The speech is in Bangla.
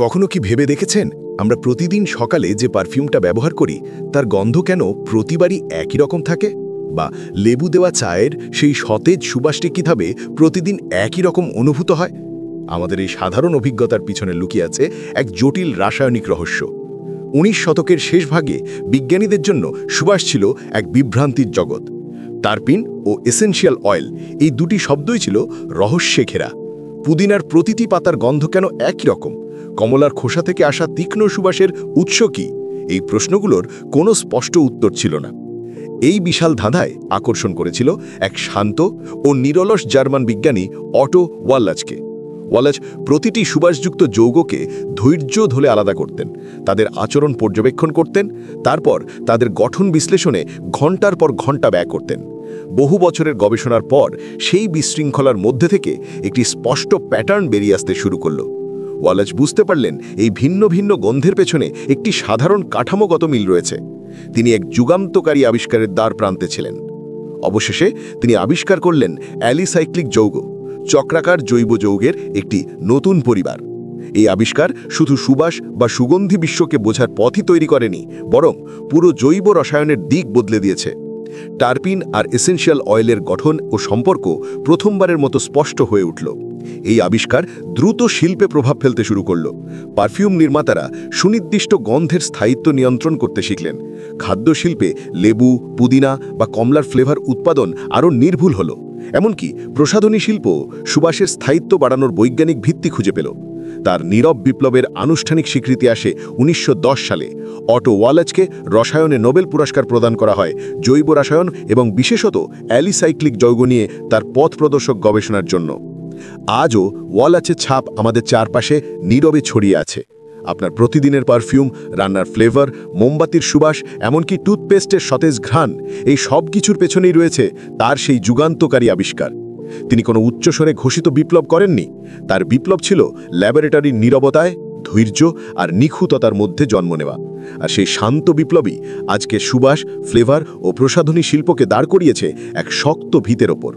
কখনো কি ভেবে দেখেছেন আমরা প্রতিদিন সকালে যে পারফিউমটা ব্যবহার করি তার গন্ধ কেন প্রতিবারই একই রকম থাকে? বা লেবু দেওয়া চায়ের সেই সতেজ সুবাসটি কিভাবে প্রতিদিন একই রকম অনুভূত হয়? আমাদের এই সাধারণ অভিজ্ঞতার পিছনে লুকিয়ে আছে এক জটিল রাসায়নিক রহস্য। ১৯ শতকের শেষ ভাগে বিজ্ঞানীদের জন্য সুবাস ছিল এক বিভ্রান্তির জগৎ। টারপিন ও এসেনশিয়াল অয়েল, এই দুটি শব্দই ছিল রহস্যে ঘেরা। পুদিনার প্রতিটি পাতার গন্ধ কেন একই রকম? কমলার খোসা থেকে আসা তীক্ষ্ণ সুবাসের উৎস কি? এই প্রশ্নগুলোর কোনো স্পষ্ট উত্তর ছিল না। এই বিশাল ধাঁধায় আকর্ষণ করেছিল এক শান্ত ও নিরলস জার্মান বিজ্ঞানী অটো ওয়াল্লাচকে। ওয়াল্লাচ প্রতিটি সুবাসযুক্ত যৌগকে ধৈর্য ধরে আলাদা করতেন, তাদের আচরণ পর্যবেক্ষণ করতেন, তারপর তাদের গঠন বিশ্লেষণে ঘণ্টার পর ঘণ্টা ব্যয় করতেন। বহু বছরের গবেষণার পর সেই বিশৃঙ্খলার মধ্যে থেকে একটি স্পষ্ট প্যাটার্ন বেরিয়ে আসতে শুরু করল। ওয়াল্লাচ বুঝতে পারলেন এই ভিন্ন ভিন্ন গন্ধের পেছনে একটি সাধারণ কাঠামোগত মিল রয়েছে। তিনি এক যুগান্তকারী আবিষ্কারের দ্বার প্রান্তে ছিলেন। অবশেষে তিনি আবিষ্কার করলেন অ্যালিসাইক্লিক যৌগ, চক্রাকার জৈব যৌগের একটি নতুন পরিবার। এই আবিষ্কার শুধু সুবাস বা সুগন্ধি বিশ্বকে বোঝার পথই তৈরি করেনি, বরং পুরো জৈব রসায়নের দিক বদলে দিয়েছে। টারপিন আর এসেনশিয়াল অয়েলের গঠন ও সম্পর্ক প্রথমবারের মতো স্পষ্ট হয়ে উঠল। এই আবিষ্কার দ্রুত শিল্পে প্রভাব ফেলতে শুরু করল। পারফিউম নির্মাতারা সুনির্দিষ্ট গন্ধের স্থায়িত্ব নিয়ন্ত্রণ করতে শিখলেন। খাদ্য শিল্পে লেবু, পুদিনা বা কমলার ফ্লেভার উৎপাদন আরও নির্ভুল হল। এমনকি প্রসাধনী শিল্প সুবাসের স্থায়িত্ব বাড়ানোর বৈজ্ঞানিক ভিত্তি খুঁজে পেল। তার নীরব বিপ্লবের আনুষ্ঠানিক স্বীকৃতি আসে ১৯১০ সালে। অটো ওয়াল্লাচকে রসায়নে নোবেল পুরস্কার প্রদান করা হয় জৈব রসায়ন এবং বিশেষত অ্যালিসাইক্লিক যৌগ নিয়ে তার পথ প্রদর্শক গবেষণার জন্য। আজও ওয়াল্লাচের ছাপ আমাদের চারপাশে নীরবে ছড়িয়ে আছে। আপনার প্রতিদিনের পারফিউম, রান্নার ফ্লেভার, মোমবাতির সুবাস, এমনকি টুথপেস্টের সতেজ ঘ্রাণ, এই সব কিছুর পেছনেই রয়েছে তার সেই যুগান্তকারী আবিষ্কার। তিনি কোনো উচ্চস্বরে ঘোষিত বিপ্লব করেননি। তার বিপ্লব ছিল ল্যাবরেটরির নীরবতায়, ধৈর্য আর নিখুঁততার মধ্যে জন্ম নেওয়া। আর সেই শান্ত বিপ্লবই আজকে সুবাস, ফ্লেভার ও প্রসাধনী শিল্পকে দাঁড় করিয়েছে এক শক্ত ভিতের ওপর।